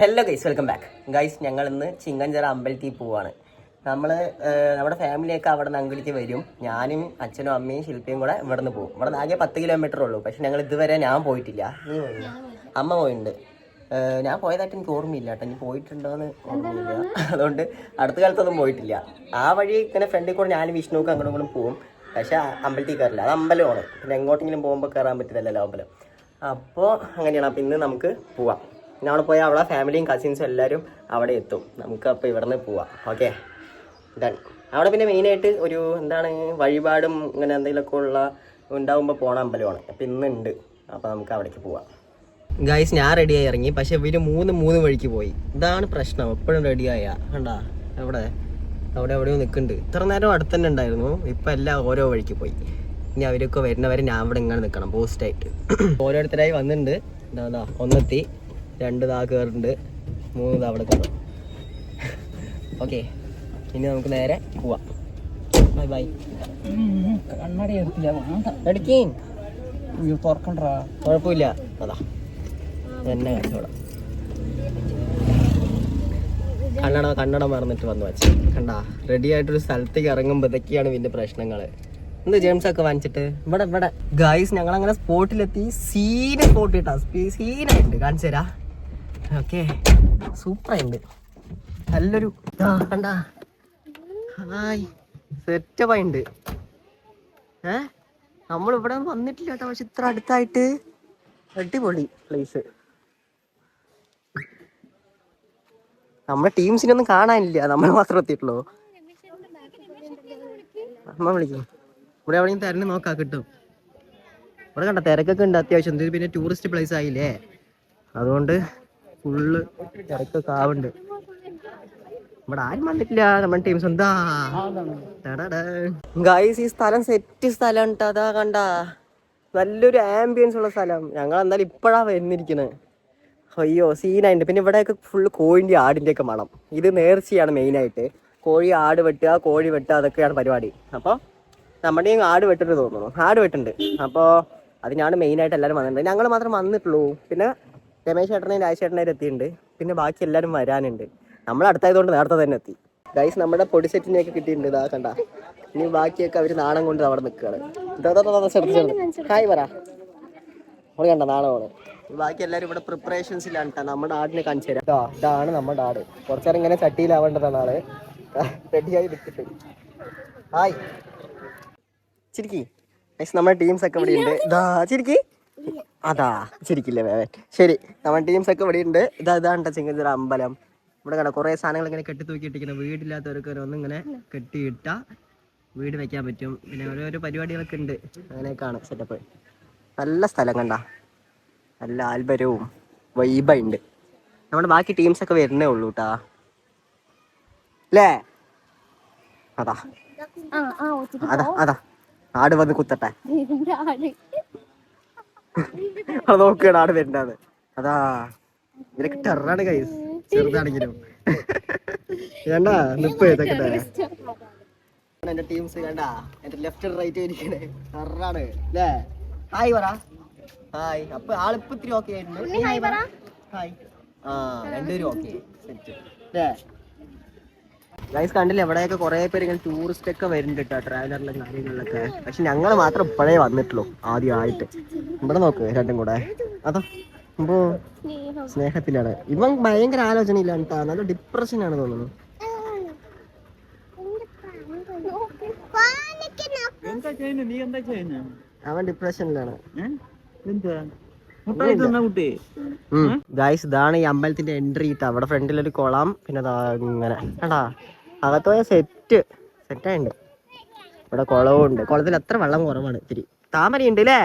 Hello guys, welcome back guys. ഞങ്ങൾ ഇന്ന് ചിങ്ങഞ്ചിറ അമ്പലത്തിൽ പോവാണ്. നമ്മുടെ ഫാമിലിയൊക്കെ അവിടെ നിന്ന് അങ്കിലേക്ക് വരും. ഞാനും അച്ഛനും അമ്മയും ശില്പിയും കൂടെ ഇവിടെ നിന്ന് പോകും. ഇവിടെ നിന്ന് ആകെ 10 കിലോമീറ്റർ ഉള്ളൂ. പക്ഷെ ഞങ്ങൾ ഇതുവരെ ഞാൻ പോയിട്ടില്ല. നീ പോയില്ല? അമ്മ പോയിട്ടുണ്ട്. ഞാൻ പോയതായിട്ട് എനിക്ക് ഓർമ്മയില്ല കേട്ടോ. ഇനി പോയിട്ടുണ്ടോയെന്ന് ഓർമ്മയില്ല. അതുകൊണ്ട് അടുത്ത കാലത്തൊന്നും പോയിട്ടില്ല. ആ വഴി ഇങ്ങനെ ഫ്രണ്ടിൽ കൂടെ ഞാനും വിഷ്ണുവൊക്കെ അങ്ങോട്ടും ഇങ്ങോട്ടും പോകും. പക്ഷെ അമ്പലത്തിൽ കയറില്ല. അത് അമ്പലമാണ്. പിന്നെ എങ്ങോട്ടെങ്കിലും പോകുമ്പോൾ കയറാൻ പറ്റില്ലല്ലോ അമ്പലം. അപ്പോൾ അങ്ങനെയാണ്. അപ്പോൾ ഇന്ന് നമുക്ക് പോവാം. അവിടെ പോയാൽ അവിടെ ഫാമിലിയും കസിൻസും എല്ലാവരും അവിടെ എത്തും. നമുക്ക് അപ്പോൾ ഇവിടെ നിന്ന് പോവാം. Okay, done. അവിടെ പിന്നെ മെയിനായിട്ട് ഒരു വഴിപാടും ഇങ്ങനെ എന്തെങ്കിലുമൊക്കെ ഉണ്ടാകുമ്പോൾ പോണ അമ്പലമാണ്. അപ്പം ഇന്നുണ്ട്. അപ്പോൾ നമുക്ക് അവിടേക്ക് പോവാം. ഗൈസ്, ഞാൻ റെഡിയായി ഇറങ്ങി. പക്ഷെ ഇവർ മൂന്ന് വഴിക്ക് പോയി. ഇതാണ് പ്രശ്നം. എപ്പോഴും റെഡിയായ കണ്ടാ അവിടെ എവിടെയോ നിൽക്കുന്നുണ്ട്. ഇത്ര നേരം അടുത്ത് തന്നെ ഉണ്ടായിരുന്നു. ഇപ്പം എല്ലാം ഓരോ വഴിക്ക് പോയി. ഇനി അവരൊക്കെ വരുന്നവരെ ഞാൻ ഇവിടെ ഇങ്ങനെ നിൽക്കണം പോസ്റ്റായിട്ട്. ഓരോരുത്തരായി വന്നിട്ടുണ്ട്. ഒന്നെത്തി, 2 കയറുന്നുണ്ട്, 3 അവിടെ കയറും. ഓക്കെ, ഇനി നമുക്ക് നേരെ പോവാം. Bye bye. കണ്ണാടി തുറക്കണ്ട, കുഴപ്പമില്ല. അതാ എന്നെ കച്ചവടം. കണ്ണട മറന്നിട്ട് വന്നു വെച്ച് കണ്ടാ. റെഡി ആയിട്ടൊരു സ്ഥലത്തേക്ക് ഇറങ്ങുമ്പോൾ ഇതൊക്കെയാണ് പിന്നെ പ്രശ്നങ്ങൾ. എന്ത് ജെയിംസ് ഒക്കെ വാങ്ങിച്ചിട്ട് ഇവിടെ ഗായ്സ് ഞങ്ങളങ്ങനെ സ്പോട്ടിലെത്തി. സ്പോട്ട് കിട്ടാ, സീനായിട്ടുണ്ട്. കാണിച്ചു തരാ. ഓക്കെ, സൂപ്പറായിട്ടുണ്ട്. നല്ലൊരു കണ്ടാ ഹായ് സെറ്റപ്പായിട്ടുണ്ട്. നമ്മളിവിടെ വന്നിട്ടില്ല കേട്ടോ. പക്ഷെ ഇത്ര അടുത്തായിട്ട് അടിപൊളി പ്ലേസ്. നമ്മുടെ ടീംസിനൊന്നും കാണാനില്ല, നമ്മൾ മാത്രം എത്തിയിട്ടുള്ളൂ. അമ്മ വിളിക്കും. ഇവിടെ എവിടെയും തിരഞ്ഞു നോക്കാം, കിട്ടും. ഇവിടെ കണ്ട തിരക്കൊക്കെ ഉണ്ട് അത്യാവശ്യം. പിന്നെ ടൂറിസ്റ്റ് പ്ലേസ് ആയില്ലേ, അതുകൊണ്ട് ഫുള്ള് തിരക്കൊക്കെ ആവുന്നുണ്ട്. ഇവിടെ ആരും വന്നിട്ടില്ല നമ്മുടെ ടീംസ്. എന്താ ഗൈസ്, ഈ സ്ഥലം സെറ്റ് സ്ഥലം കേട്ടോ. അതാ കണ്ട, നല്ലൊരു ആംബിയൻസ് ഉള്ള സ്ഥലം. ഞങ്ങൾ എന്തായാലും ഇപ്പോഴാണ് വന്നിരിക്കുന്നത്. അയ്യോ സീനായിട്ട്. പിന്നെ ഇവിടെയൊക്കെ ഫുള്ള് കോഴിൻ്റെ ആടിൻ്റെ ഒക്കെ മണം. ഇത് നേർച്ചയാണ് മെയിനായിട്ട്. ആട് വെട്ടുക, കോഴി വെട്ടുക, അതൊക്കെയാണ് പരിപാടി. അപ്പോൾ നമ്മുടെയും ആട് വെട്ടിട്ട് തോന്നുന്നു. ആട് വെട്ടുണ്ട്. അപ്പോൾ അതിനാണ് മെയിനായിട്ട് എല്ലാവരും വന്നിട്ടുണ്ട്. ഞങ്ങൾ മാത്രം വന്നിട്ടുള്ളൂ. പിന്നെ രമേശ് ചേട്ടനെയും രാജേട്ടനെയും എത്തിയിട്ടുണ്ട്. പിന്നെ ബാക്കി എല്ലാവരും വരാനുണ്ട്. നമ്മൾ അടുത്തായതുകൊണ്ട് നേരത്തെ തന്നെ എത്തി. ഗൈസ്, നമ്മുടെ പൊടി സെറ്റിനെയൊക്കെ കിട്ടിയിട്ടുണ്ട്. ഇതാ കണ്ട. ഇനി ബാക്കിയൊക്കെ അവർ നാണം കൊണ്ട് അവിടെ നിൽക്കുകയാണ്. ഹായ് പറ. നമ്മൾ കണ്ട നാണമാണ്. ബാക്കി എല്ലാവരും ഇവിടെ പ്രിപ്പറേഷൻസിലാണ് കേട്ടോ. നമ്മുടെ ആടിനെ കാണിച്ചു തരാം. ഇതാണ് നമ്മുടെ ആട്. കുറച്ചേരം ഇങ്ങനെ ചട്ടിയിലാവേണ്ടതാണ് ആള്. റെഡിയായി നിൽക്കിട്ട്. ഹായ് ചിരിക്കി. ഗൈസ്, നമ്മുടെ ടീംസ് ഒക്കെ ഇവിടെ ഉണ്ട്. ഇതാ ചിരിക്കി. അതാ ചിരിക്കില്ലേ വേവൻ. ശരി, നമ്മുടെ ടീംസ് ഒക്കെ ഇവിടെ ഉണ്ട്. ഇതാണ് ചിങ്ങഞ്ചിറ അമ്പലം. ഇവിടെ കണ്ട കുറേ സാധനങ്ങൾ ഇങ്ങനെ കെട്ടി തൂക്കിയിട്ടിരിക്കണം. വീടില്ലാത്തവർക്ക് ഒന്നിങ്ങനെ കെട്ടിയിട്ടാൽ വീട് വെക്കാൻ പറ്റും. പിന്നെ ഓരോരോ പരിപാടികളൊക്കെ ഉണ്ട്. അങ്ങനെയൊക്കെയാണ് സെറ്റപ്പ്. നല്ല സ്ഥലം കണ്ട, നല്ല ആൽബരവും വൈബുണ്ട്. നമ്മുടെ ബാക്കി ടീംസൊക്കെ വരുന്നേ ഉള്ളൂ കേട്ടാ. അല്ലേ? അതാ ആട് വന്ന് കുത്തട്ടെ. അത് നോക്കുകയാണ് ആട് വരണ്ടാന്ന്. അതാ ഇതിനൊക്കെ ടെററാണ് ഗൈസ്, ചെറുതാണെങ്കിലും. വേണ്ടാ നിപ്പ് ഇതൊക്കെ. എന്റെ ടീംസ് കണ്ടാ, എന്റെ ലെഫ്റ്റ് റൈറ്റ് ഇരിക്കണേ ടെററാണ് അല്ലേ? ഹായ് പറ. ഹായ്. അപ്പൊ ആളിപ്പോ ഇത്തിരി ഓക്കെ ആയിട്ടുണ്ട്. ഹായ്. രണ്ടുപേരും ഓക്കെ സെറ്റ് അല്ലേ? ഗൈസ് കണ്ടില്ലേ, എവിടെയൊക്കെ കുറെ പേര് ഇങ്ങനെ ടൂറിസ്റ്റ് ഒക്കെ വരുന്നുണ്ട് കേട്ടോ, ട്രാവലറിലെ കാര്യങ്ങളിലൊക്കെ. പക്ഷെ ഞങ്ങൾ മാത്രം ഇപ്പോഴേ വന്നിട്ടുള്ളൂ ആദ്യമായിട്ട്. ഇവിടെ നോക്ക് രണ്ടും കൂടെ. അതോ ഇപ്പോ സ്നേഹത്തിലാണ്. ഇവൻ ഭയങ്കര ആലോചനയിലാണ് കേട്ടോ. നല്ല ഡിപ്രഷനാണ് തോന്നുന്നു. അവൻ ഡിപ്രഷനിലാണ്. ഗൈസ്, ഇതാണ് ഈ അമ്പലത്തിന്റെ എൻട്രി ഇട്ടാ. അവിടെ ഫ്രണ്ടിലൊരു കുളം. പിന്നെ ഇങ്ങനെ കണ്ടാ, അകത്ത് പോയ സെറ്റായിട്ടുണ്ട്. ഇവിടെ കുളവും ഉണ്ട്. കുളത്തിൽ അത്ര വെള്ളം കുറവാണ്. ഇത്തിരി താമരയുണ്ട് അല്ലേ?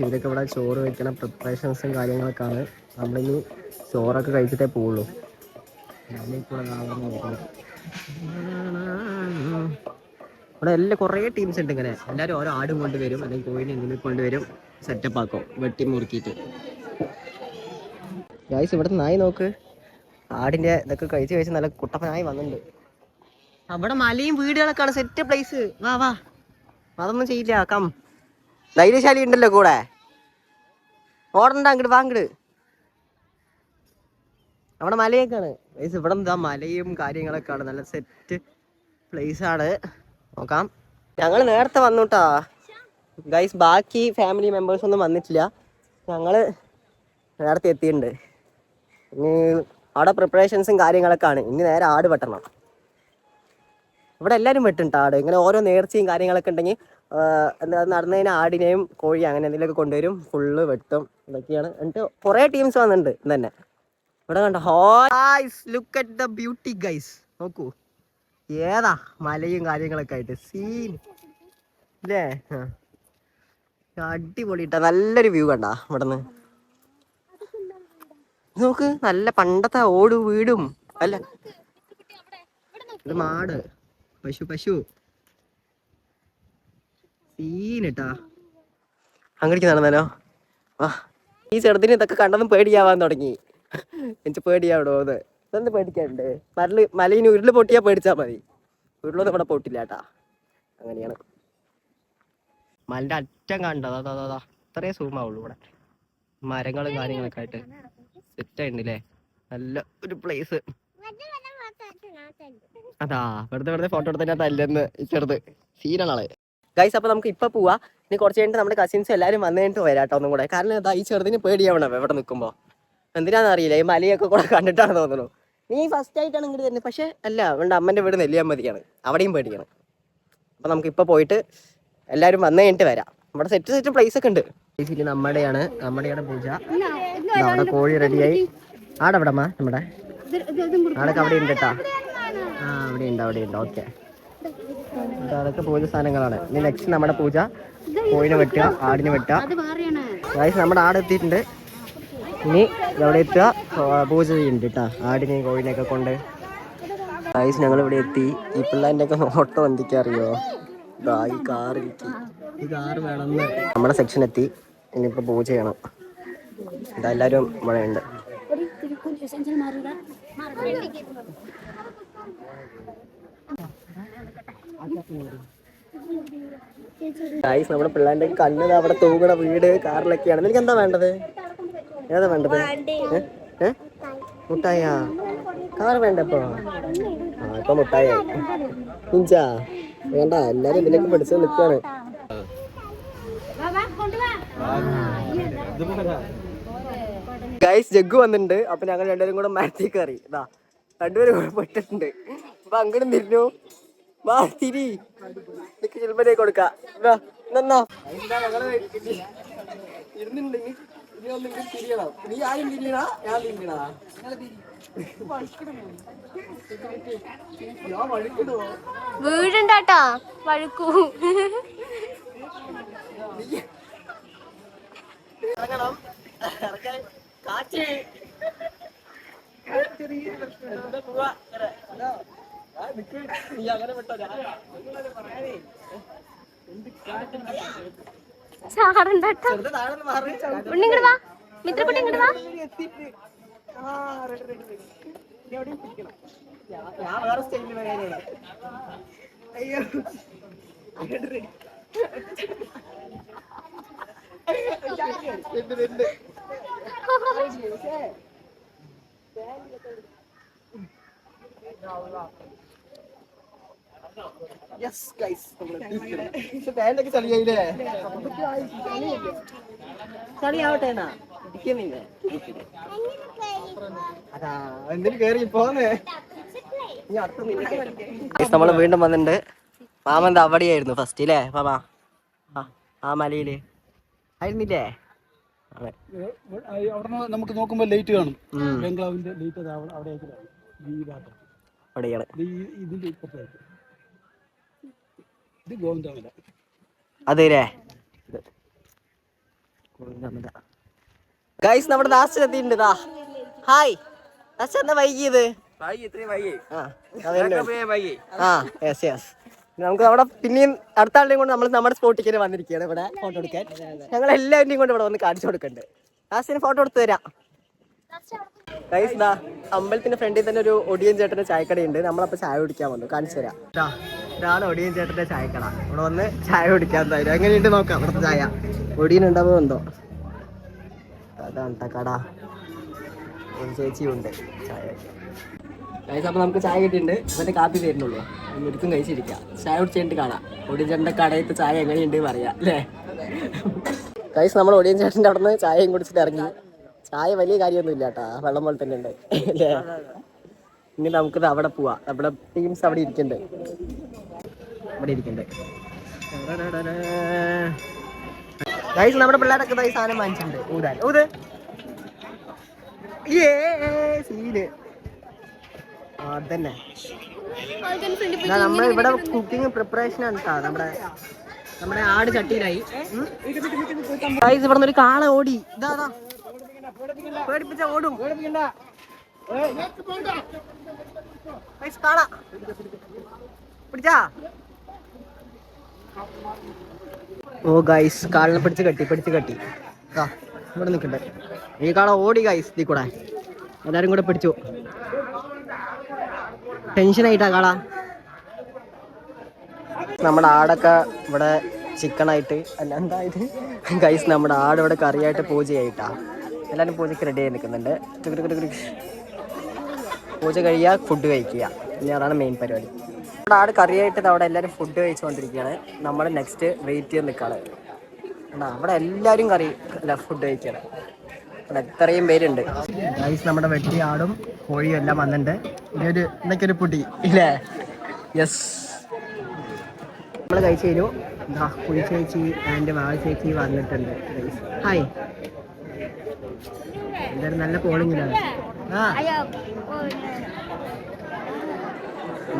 ഇതൊക്കെ ഇവിടെ ചോറ് വെക്കണം, പ്രിപ്പറേഷൻസും കാര്യങ്ങളൊക്കെ ആണ്. നമ്മളിനി ചോറൊക്കെ കഴിച്ചിട്ടേ പോവുള്ളൂ. ഇവിടെ എല്ലാം കുറേ ടീംസ് ഉണ്ട്. ഇങ്ങനെ എല്ലാവരും ഓരോ ആടും കൊണ്ടുവരും, അല്ലെങ്കിൽ കോഴിനെ എന്തെങ്കിലും കൊണ്ടുവരും, സെറ്റപ്പ് ആക്കും വെട്ടി മുറുക്കിയിട്ട്. ഗൈസ്, ഇവിടുത്തെ നായി നോക്ക്. ആടിന്റെ ഇതൊക്കെ കഴിച്ച് നല്ല കുട്ടപ്പനായി വന്നിട്ടുണ്ട്. അവിടെ മലയും വീടുകളൊക്കെയാണ്. Set place. വാ, അതൊന്നും ചെയ്യില്ല. കം ധൈര്യശാലി ഉണ്ടല്ലോ കൂടെ. ഓടണ്ട അങ്ങോട്ട് വാങ്ങട്. അവിടെ മലയൊക്കെയാണ് ഗൈസ്. ഇവിടെ എന്താ മലയും കാര്യങ്ങളൊക്കെയാണ്. നല്ല സെറ്റ് പ്ലേസ് ആണ്. നോക്കാം. ഞങ്ങൾ നേരത്തെ വന്നുട്ടാ ഗൈസ്. ബാക്കി ഫാമിലി മെമ്പേഴ്സ് ഒന്നും വന്നിട്ടില്ല. ഞങ്ങള് നേരത്തെ എത്തിയിട്ടുണ്ട്. ഇനി അവിടെ പ്രിപ്പറേഷൻസും കാര്യങ്ങളൊക്കെ ആണ്. ഇനി നേരെ ആട് വെട്ടണം. ഇവിടെ എല്ലാവരും വെട്ടുന്നുണ്ട് ആട്. ഇങ്ങനെ ഓരോ നേർച്ചയും കാര്യങ്ങളൊക്കെ ഉണ്ടെങ്കിൽ എന്താ നടന്നതിന് ആടിനെയും കോഴി അങ്ങനെ എന്തെങ്കിലുമൊക്കെ കൊണ്ടുവരും. ഫുള്ള് വെട്ടും. ഇതൊക്കെയാണ്. എന്നിട്ട് കുറേ ടീംസ് വന്നിട്ടുണ്ട് തന്നെ. ഇവിടെ കണ്ടോ, guys look at the beauty guys. നോക്കൂ ഏതാ മലയും കാര്യങ്ങളൊക്കെ ആയിട്ട് സീൻ ഇല്ലേ. അടിപൊളിയിട്ടാ. നല്ലൊരു വ്യൂ കണ്ടാ ഇവിടുന്ന്. നോക്ക്, നല്ല പണ്ടത്തെ ഓട് വീടും. അല്ല ഇത് മാട്, പശു സീനിട്ടാ. അങ്ങടിക്ക് നടന്നാലോ. ആ ഈ ചെറുതിന് ഇതൊക്കെ കണ്ടതും പേടിയാവാൻ തുടങ്ങി. എനിക്ക് പേടിയാവിടോ അത്. ഇതെന്ത് പേടിക്കാനുണ്ട്? മലയിന് ഉരുള് പൊട്ടിയാൽ പേടിച്ചാൽ മതി. ഉരുളൊന്നും ഇവിടെ പൊട്ടില്ല കേട്ടാ. അങ്ങനെയാണ്. മലന്റെ അറ്റം കണ്ടോ? അതാ അത്രേ സൂമാവുള്ളൂ. ഇവിടെ മരങ്ങളും കാര്യങ്ങളൊക്കെ ആയിട്ട് സെറ്റായിട്ടില്ലേ. നല്ല ഒരു പ്ലേസ്. അതാ വെറുതെ ഫോട്ടോ എടുത്തതിനകത്ത് അല്ലെന്ന് ചെറുത് സീനാണ് ഗൈസ്. അപ്പൊ നമുക്ക് ഇപ്പൊ പോവാ. ഇനി കുറച്ച് കഴിഞ്ഞിട്ട് നമ്മുടെ കസിൻസ് എല്ലാവരും വന്നു കഴിഞ്ഞിട്ട് വരാട്ടോ ഒന്നും കൂടെ. കാരണം എന്താ, ഈ ചെറുതിന് പേടിയാവണം ഇവിടെ നിൽക്കുമ്പോൾ. എന്തിനാണെന്ന് അറിയില്ല. ഈ മലയൊക്കെ കൂടെ കണ്ടിട്ടാണ് തോന്നുന്നു. നീ ഫസ്റ്റ് ആയിട്ടാണ് ഇങ്ങോട്ട് തരുന്നത്. പക്ഷെ അല്ല, അവൻ്റെ അമ്മൻ്റെ വീട് നെല്ലിയാമ്പതിയാണ്. അവിടെയും പേടിക്കണം. അപ്പം നമുക്ക് ഇപ്പോൾ പോയിട്ട് എല്ലാവരും വന്നു കഴിഞ്ഞിട്ട് വരാം. ഇവിടെ സെറ്റ് പ്ലേസ് ഒക്കെ ഉണ്ട്. ബേസിക്കലി നമ്മുടെയാണ് പൂജ. അവിടെ കോഴി റെഡിയായി. ആടെ അമ്മ നമ്മുടെ ആടൊക്കെ അവിടെ ഉണ്ട് കേട്ടാ. ആ അവിടെ ഉണ്ട്. ഓക്കെ, അതൊക്കെ പൂജ സാധനങ്ങളാണ്. ഇനി നെക്സ്റ്റ് നമ്മുടെ പൂജ കോഴിനെ വെട്ടുക, ആടിനെ വെട്ടുക. ഗൈസ് നമ്മുടെ ആട് എത്തിയിട്ടുണ്ട്. ഇനി ഇവിടെ എത്തുക, പൂജ ചെയ്യുന്നുണ്ട് കേട്ടാ ആടിനെയും കോഴിനെയൊക്കെ കൊണ്ട്. ഗൈസ് ഞങ്ങൾ ഇവിടെ എത്തി. ഈ പിള്ളേൻ്റെ ഒക്കെ ഓട്ടോ എന്തൊക്കെയാ ഇതാ ഈ കാറിലേക്ക്. ഈ കാറ് വേണമെന്ന് നമ്മുടെ സെക്ഷൻ എത്തി. ഇനിയിപ്പോൾ പൂജ ചെയ്യണം. ഇതെല്ലാവരും ഇവിടെ ഉണ്ട്. ഗൈസ് നമ്മുടെ പിള്ളേൻ്റെ കണ്ണിൽ അവിടെ തൂങ്ങണ വീട് കാറിലൊക്കെയാണ്. നിനക്ക് എന്താ വേണ്ടത്? ഏതാ വേണ്ടത്? മുട്ടായാ? കാർ വേണ്ടപ്പോ? ആ ഇപ്പൊ മുട്ടായി പിഞ്ചാ വേണ്ട. എല്ലാരും ഇതിലേക്ക് പഠിച്ച് നിൽക്കാണ്. ഗൈസ് ജഗ്ഗു വന്നിട്ടുണ്ട്. അപ്പൊ ഞങ്ങൾ രണ്ടുപേരും കൂടെ മാറ്റി കയറി. ഇതാ രണ്ടുപേരും കൂടെ പെട്ടിട്ടുണ്ട്. അപ്പൊ അങ്ങോട്ടും തിരിഞ്ഞു. വാ തിരി ചിലപ്പോ കൊടുക്കാം. ഇരുന്നുണ്ടെങ്കിൽ തിരിയണം. നീ ആരും തിരിയണ, ഞാൻ തിരിയണ. വീടുണ്ടാട്ടാ വഴുക്കൂ. കാറ്റ് ചാറുണ്ടാട്ടാ. ഉണ്ണിങ്ങട് വാ, മിത്രക്കുട്ടി ഇങ്ങട് വാ. ഞാൻ വേറെ സ്റ്റൈലിൽ വരാനാണ്. അയ്യോ യെസ് ഗൈസ് പാൻ്റൊക്കെ ചളിയായില്ലേ? ചളിയാവട്ടെ എന്നാ ഇരിക്കുന്നില്ലേ? അതാ എന്തിനു കേറി പോന്നേ. നമ്മള് വീണ്ടും വന്നിട്ടുണ്ട്. മാമന്ത് അവിടെയായിരുന്നു ഫസ്റ്റ് അല്ലേ മാമ? ആ മലയില് ആയിരുന്നില്ലേ? അവിടെ നമുക്ക് നോക്കുമ്പോ ലൈറ്റ് കാണും. ബംഗ്ലാവിന്റെ ലൈറ്റ് അവിടെയാണ്. ഇതിന്റെ ഇപ്പുറത്തായിട്ട് ഇത് ഗോവിന്ദമല. അതെല്ലേ ഗൈസ് നമ്മുടെ ദാസ് എത്തിയിട്ടുണ്ട്. ഹായ് ദാസ് എന്താ വൈകിയത്? നമുക്ക് അവിടെ പിന്നെയും അടുത്ത ആളുടെയും കൊണ്ട് നമ്മൾ നമ്മുടെ സ്പോട്ടിലേക്ക് വന്നിരിക്കുകയാണ് ഇവിടെ ഫോട്ടോ എടുക്കാൻ. ഞങ്ങൾ എല്ലാവരുടെയും കൊണ്ട് ഇവിടെ വന്ന് കാണിച്ചു കൊടുക്കുന്നുണ്ട്. ദാസിന് ഫോട്ടോ എടുത്ത് തരാം. ഗൈസ് ദാ അമ്പലത്തിന്റെ ഫ്രണ്ടിൽ തന്നെ ഒരു ഒടിയൻ ചേട്ടന്റെ ചായക്കടയുണ്ട്. നമ്മളപ്പോ ചായ കുടിക്കാൻ വന്നു. കാണിച്ചു തരാം. ഇതാണ് ഒടിയൻ ചേട്ടന്റെ ചായക്കട. ഇവിടെ വന്ന് ചായ കുടിക്കാൻ തരും. എങ്ങനെയുണ്ട് നോക്കാം ഇവിടുത്തെ ചായ. ഒടിയൻ ഉണ്ടാവുമോ എന്തോ. അതാണ് കട. ചേച്ചിയും ഉണ്ട് ചായ. അപ്പോൾ നമുക്ക് ചായ കിട്ടിയിട്ടുണ്ട്. ഇവൻ്റെ കാപ്പി തരുന്നുള്ളൂ. എടുത്തും കഴിച്ചിരിക്കാം. ചായ കുടിച്ചിട്ട് കാണാം. ഒടിയൻ ചേട്ടൻ്റെ കടയത്തെ ചായ എങ്ങനെയുണ്ട് പറയാം അല്ലേ. ഗൈസ് നമ്മൾ ഒടിയൻ ചേട്ടൻ്റെ അവിടെ നിന്ന് ചായയും കുടിച്ചിട്ട് ഇറങ്ങി. ചായ വലിയ കാര്യമൊന്നും ഇല്ല കേട്ടാ, വെള്ളം പോലെ തന്നെ ഉണ്ട് അല്ലേ. ഇനി നമുക്കിത് അവിടെ പോവാം. നമ്മുടെ ടീംസ് അവിടെ ഇരിക്കണ്ടേ, ഇവിടെ ഇരിക്കണ്ടേ. ഗൈസ് നമ്മുടെ പിള്ളേരൊക്കെ ഈ സാധനം വാങ്ങിച്ചിട്ടുണ്ട് ഊതാൻ. ഊത് സീന് അതന്നെ. നമ്മളിവിടെ കുക്കിംഗ് പ്രിപ്പറേഷൻ ആണ് കേട്ടോ. നമ്മുടെ ആട് ചട്ടിയിലായി. ഗൈസ് ഇവിടെ നിന്ന് ഒരു കാള ഓടി. ഇതാ പേടിപ്പിച്ച ഓടും. കാള പിടിച്ചാ. ഓ ഗൈസ് കാളിനെ പിടിച്ച് കെട്ടി ഇവിടെ നിൽക്കണ്ടേ. ഈ കാള ഓടി ഗൈസ്. ഇതിൽ കൂടെ എല്ലാരും കൂടെ പിടിച്ചു. ടെൻഷനായിട്ടാ കാള. നമ്മുടെ ആടൊക്കെ ഇവിടെ ചിക്കനായിട്ട് അല്ല എന്തായത് ഗൈസ്, നമ്മുടെ ആട് ഇവിടെ കറിയായിട്ട് പൂജയായിട്ടാ. എല്ലാവരും പൂജയ്ക്ക് റെഡി ആയി നിൽക്കുന്നുണ്ട്. പൂജ കഴിയുക, ഫുഡ് കഴിക്കുക. ഇനി അതാണ് മെയിൻ പരിപാടി. നമ്മുടെ ആട് കറിയായിട്ട് അവിടെ എല്ലാവരും ഫുഡ് കഴിച്ചുകൊണ്ടിരിക്കുകയാണ്. നമ്മൾ നെക്സ്റ്റ് വെയിറ്റ് ചെയ്ത് നിൽക്കുകയാണ്. അവിടെ എല്ലാവരും കറി അല്ല ഫുഡ് കഴിക്കുകയാണ്. അവിടെ എത്രയും പേരുണ്ട് ഗൈസ്. നമ്മുടെ വെട്ടി ആടും കോഴിയും എല്ലാം വന്നിട്ടുണ്ട്. ഇതൊരു എന്തൊക്കെ ഒരു പൊടി ഇല്ലേ. യെസ്, നമ്മൾ കഴിച്ചു കഴിഞ്ഞു. കുഴി ചേച്ചി ആൻഡ് വാഴ ചേച്ചി വന്നിട്ടുണ്ട്. ഹായ്, എന്തായാലും നല്ല കോളിങ്ങിലാണ്.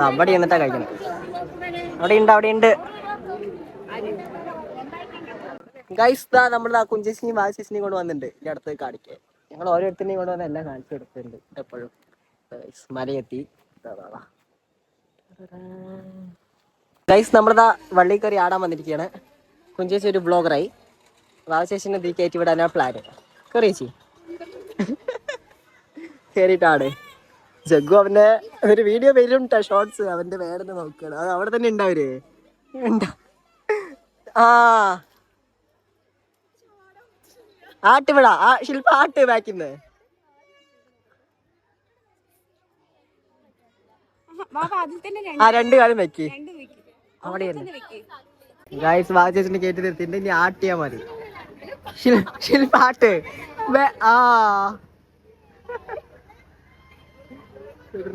അവിടെ എന്നിട്ടാ കഴിക്കണം. അവിടെ ഉണ്ട് ഗൈസ്. നമ്മൾ കുഞ്ചേച്ചിനെയും വാഴ ചേച്ചിനെയും കൊണ്ട് വന്നിട്ടുണ്ട് ഈ അടുത്ത് കാണിക്കാൻ. ഞങ്ങൾ ഓരോരുത്തരെയും കൊണ്ട് വന്ന് എല്ലാം കാണിച്ചു കൊടുത്തിട്ടുണ്ട് എപ്പോഴും. മലയെത്തി ഗൈസ്. നമ്മളിതാ വള്ളി കയറി ആടാൻ വന്നിരിക്കുകയാണ്. കുഞ്ചേച്ചി ഒരു ബ്ലോഗറായി. വാഴ ചേച്ചിനെ തീ കയറ്റി വിടാനാണ് പ്ലാന്. കയറിയേച്ചി കയറിയിട്ടാണ്. ജഗ്ഗു അവന്റെ ഒരു വീഡിയോ വരുന്നുണ്ട്, ഷോർട്സ് അവന്റെ വേണമെന്ന് നോക്കണം. അത് അവിടെ തന്നെ ഉണ്ടാവര് ആട്ട് വിടാ. ശില്പ ആട്ട് ബാക്കിന്ന് രണ്ട് കാലം വെക്കി അവിടെ ഗൈസ്. വാചേച്ചിന്റെ കേട്ട് നിർത്തിണ്ട്. ഇനി ആട്ടിയാ മതി. ശില്പ ആട്ട്.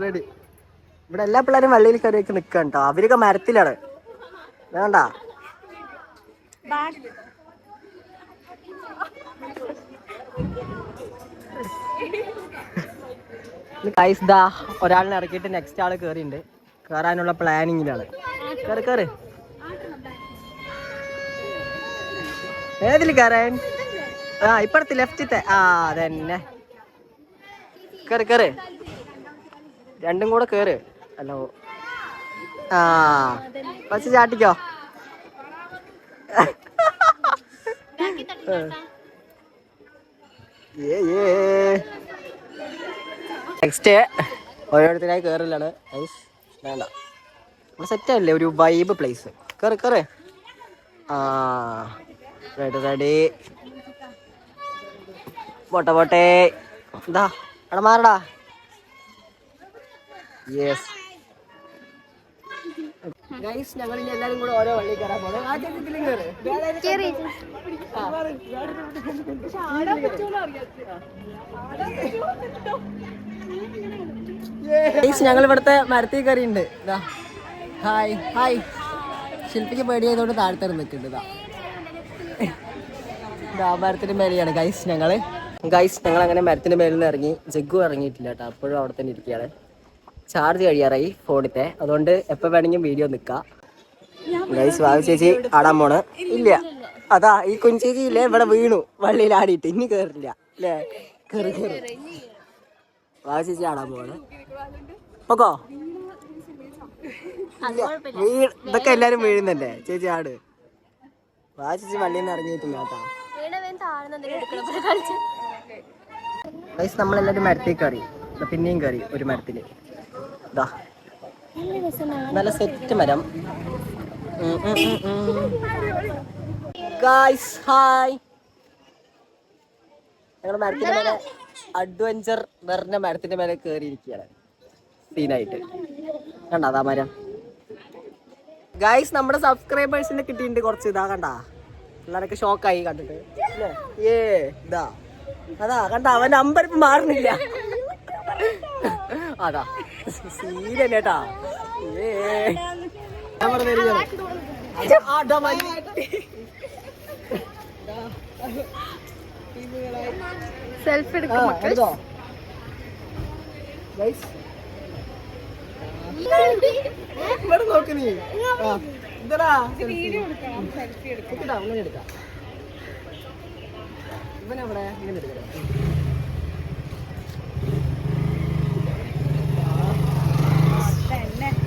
റെഡി. ഇവിടെ എല്ലാ പിള്ളേരും വള്ളിയിൽ കയറിയൊക്കെ നിൽക്കാൻ കേട്ടോ. അവരൊക്കെ മരത്തിലാണ്. വേണ്ട ഗൈസ്. ദാ ഒരാളിനെ ഇറക്കിയിട്ട് നെക്സ്റ്റ് ആള് കയറിയിട്ടുണ്ട്. കയറാനുള്ള പ്ലാനിങ്ങിലാണ്. കയറി ഏതില് കയറാൻ? ഇപ്പഴത്തെ ലെഫ്റ്റത്തെ. അതന്നെ. കയറി രണ്ടും കൂടെ കയറ്. Hello, bus ചാട്ടിക്കോ. നെക്സ്റ്റ് ഓരോരുത്തരായി കയറില്ലാണ്. വേണ്ട, നമ്മൾ സെറ്റല്ലേ, ഒരു വൈബ് പ്ലേസ്. കയറി റെഡി. പോട്ടെ എന്താ അവിടെ മാറടാ. യെസ് ഗൈസ്, ഞങ്ങൾ ഇനി എല്ലാവരും കൂടെ ഓരോ വള്ളി കയറാൻ പോകുന്നത്. ഞങ്ങൾ ഇവിടുത്തെ മരത്തിൽ കയറിയുണ്ട്. ഹായ്. ശില്പിക്ക് പേടിയായതുകൊണ്ട് താഴ്ത്തറി നിൽക്കുന്നുണ്ട്. മരത്തിന്റെ മേലെയാണ് ഗൈസ് ഞങ്ങൾ അങ്ങനെ മരത്തിന്റെ മേലിൽ നിന്ന് ഇറങ്ങി. ജഗ്ഗു ഇറങ്ങിയിട്ടില്ല കേട്ടോ, അപ്പോഴും അവിടെ തന്നെ ഇരിക്കുകയാണ്. ചാർജ് കഴിയാറായി ഫോണിത്തെ, അതുകൊണ്ട് എപ്പോൾ വേണമെങ്കിലും വീഡിയോ നിൽക്കാം. ഗൈസ്, വാഴ ചേച്ചി ആടാൻ പോണ്. ഇല്ല, അതാ ഈ കുഞ്ചേച്ചി ഇല്ലേ ഇവിടെ വീണു വള്ളിയിൽ ആടിയിട്ട്. ഇനി കയറില്ല അല്ലേ. കയറി വാഴ ചേച്ചി ആടാൻ പോവാണ്. ഓക്കോ, ഇതൊക്കെ എല്ലാരും വീഴുന്നല്ലേ. ചേച്ചി ആട്. വാഴ ചേച്ചി വള്ളിയിൽ നിന്ന് ഇറങ്ങിയിട്ടില്ല കേട്ടാ. ഗൈസ്, നമ്മളെല്ലാരും മരത്തിൽ കയറി. പിന്നെയും കയറി ഒരു മരത്തില്. നല്ല സെറ്റ് മരം. Guys hi. ഞങ്ങൾ മരത്തിന്റെ മേലെ അഡ്വഞ്ചർ പറഞ്ഞ മരത്തിന്റെ മേലെ കയറിയിരിക്കുകയാണ് സീനായിട്ട്. കണ്ട അതാ മരം. ഗൈസ് നമ്മുടെ സബ്സ്ക്രൈബേഴ്സിനെ കിട്ടിയിട്ടുണ്ട് കുറച്ച്. ഇതാ കണ്ട പിള്ളേരൊക്കെ ഷോക്കായി കണ്ടിട്ട്. ഇതാ അതാ കണ്ട അവൻ നമ്പർ ഇപ്പൊ മാറുന്നില്ല. അതാ സീൻ കേട്ടാ. സെൽഫി എടുക്കും. ഇവിടെ നോക്ക് നീ. ഇവനവിടെ ഇങ്ങനെ എടുക്കാം.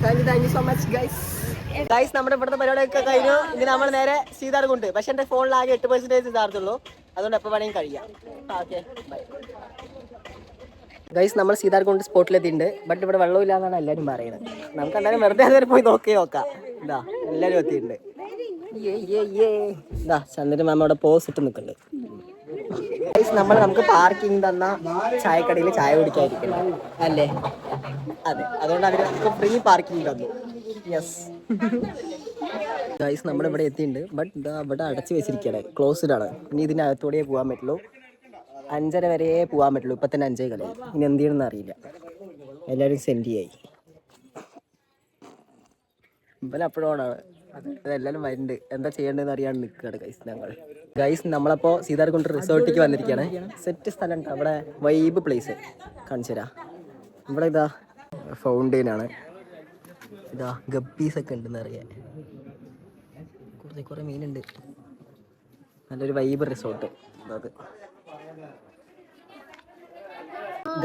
Thank you so much guys. Guys നമ്മുടെ ഇവിടുത്തെ പരിപാടിയൊക്കെ കഴിഞ്ഞു. ഇനി നമ്മൾ നേരെ സീതാർകുണ്ട്. പക്ഷെ എന്റെ ഫോണിൽ ആകെ 8% ചാർജ് ഉള്ളൂ. അതുകൊണ്ട് എപ്പോൾ വേണമെങ്കിൽ കഴിയാം. Okay bye. ഗൈസ് നമ്മൾ സീതാർകുണ്ട് സ്പോട്ടിലെത്തിയിട്ടുണ്ട്. ബട്ട് ഇവിടെ വെള്ളമില്ല എന്നാണ് എല്ലാവരും പറയുന്നത്. നമുക്ക് എന്തായാലും വെറുതെ അതുവരെ പോയി നോക്കാം. ഇതാ എല്ലാവരും എത്തിയിട്ടുണ്ട്. ഇതാ ചന്ദ്രൻ മാമ അവിടെ പോസ് ഇട്ട് നിൽക്കുന്നുണ്ട്. ഗൈസ് നമുക്ക് പാർക്കിംഗ് തന്ന ചായക്കടയിൽ ചായ കുടിക്കാതിരിക്കണം അല്ലേ? അതെ, അതുകൊണ്ട് അവർ നമുക്ക് ഫ്രീ പാർക്കിംഗ് തന്നു. യെസ് ഗൈസ് നമ്മളിവിടെ എത്തിയിട്ടുണ്ട്. ബട്ട് ഇതാ ഇവിടെ അടച്ചു വെച്ചിരിക്കുകയാണ്, ക്ലോസ്ഡ് ആണ്. ഇനി ഇതിനകത്തൂടെ പോകാൻ പറ്റുള്ളൂ. 5:30 വരെ പോകാൻ പറ്റുള്ളൂ. ഇപ്പം തന്നെ 5 കളി. ഇനി എന്ത് ചെയ്യണമെന്ന് അറിയില്ല. എല്ലാവരും സെൻഡ് ആയി. ഇവൻ അപ്പോഴാണ് അതെല്ലാവരും വരുന്നുണ്ട്. എന്താ ചെയ്യേണ്ടതെന്ന് അറിയാണ്ട് നിൽക്കുകയാണ് ഗൈസ്. നമ്മളപ്പോൾ സീതാർകുണ്ട് റിസോർട്ടിലേക്ക് വന്നിരിക്കുകയാണ്. സെറ്റ് സ്ഥലം ഉണ്ട് അവിടെ, വൈബ് പ്ലേസ് കാണിച്ചു തരാം. ഇവിടെ ഇതാ ഫൗണ്ടെയിനാണ്. ഇതാ ഗപ്പീസൊക്കെ ഉണ്ടെന്ന് അറിയാം. കുറേ മീനുണ്ട്. നല്ലൊരു വൈബ് റിസോർട്ട് അത്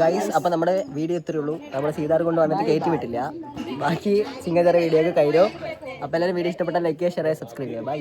ഗൈസ്. അപ്പം നമ്മുടെ വീഡിയോ ഇത്രയേ ഉള്ളൂ. നമ്മൾ സീതാർകുണ്ട് വന്നിട്ട് കയറ്റി വിട്ടില്ല. ബാക്കി സിംഗചറ വീഡിയോ ഒക്കെ കഴിഞ്ഞു. അപ്പോൾ എല്ലാവരും വീഡിയോ ഇഷ്ടപ്പെട്ടാൽ ലൈക്ക് ചെയ്യുക, ഷെയർ ചെയ്യുക, സബ്സ്ക്രൈബ് ചെയ്യുക. ബൈ.